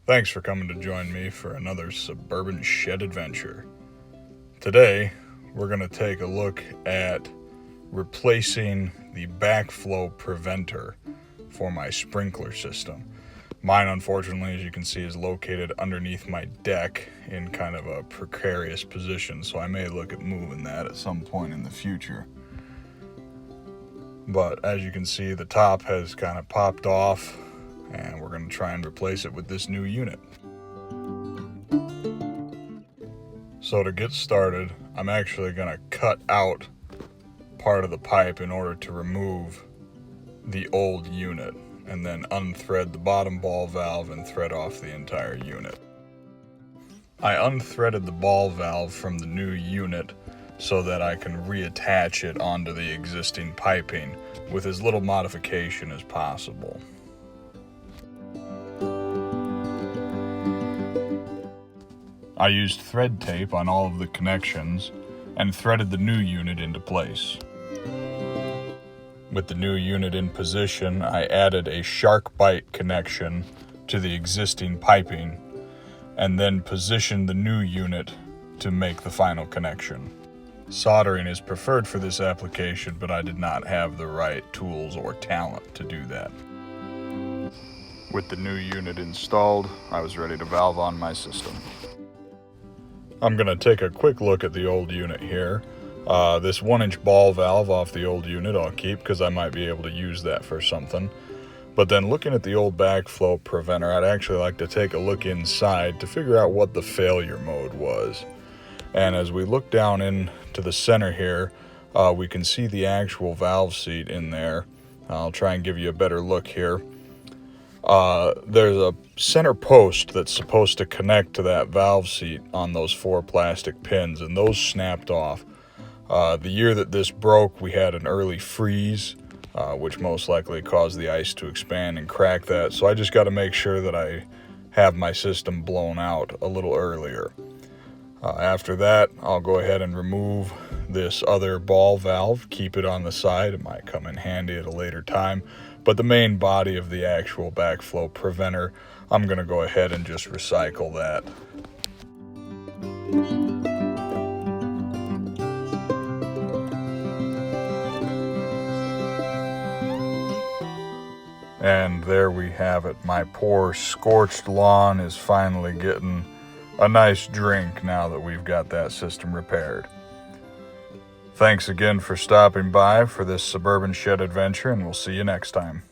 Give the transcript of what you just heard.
Thanks for coming to join me for another Suburban shed adventure. Today, we're going to take a look at replacing the backflow preventer for my sprinkler system. Mine, unfortunately, as you can see, is located underneath my deck in kind of a precarious position, so I may look at moving that at some point in the future. But as you can see, the top has kind of popped off, and we're going to try and replace it with this new unit. So to get started, I'm actually going to cut out part of the pipe in order to remove the old unit, and then unthread the bottom ball valve and thread off the entire unit. I unthreaded the ball valve from the new unit so that I can reattach it onto the existing piping with as little modification as possible. I used thread tape on all of the connections and threaded the new unit into place. With the new unit in position, I added a shark bite connection to the existing piping and then positioned the new unit to make the final connection. Soldering is preferred for this application, but I did not have the right tools or talent to do that. With the new unit installed, I was ready to valve on my system. I'm going to take a quick look at the old unit here. This 1-inch ball valve off the old unit I'll keep because I might be able to use that for something. But then looking at the old backflow preventer, I'd actually like to take a look inside to figure out what the failure mode was. And as we look down into the center here, we can see the actual valve seat in there. I'll try and give you a better look here. There's a center post that's supposed to connect to that valve seat on those 4 plastic pins, and those snapped off. The year that this broke, we had an early freeze, which most likely caused the ice to expand and crack that. So I just got to make sure that I have my system blown out a little earlier. After that, I'll go ahead and remove this other ball valve, keep it on the side. It might come in handy at a later time. But the main body of the actual backflow preventer, I'm going to go ahead and just recycle that. And there we have it. My poor scorched lawn is finally getting a nice drink now that we've got that system repaired. Thanks again for stopping by for this Suburban shed adventure, and we'll see you next time.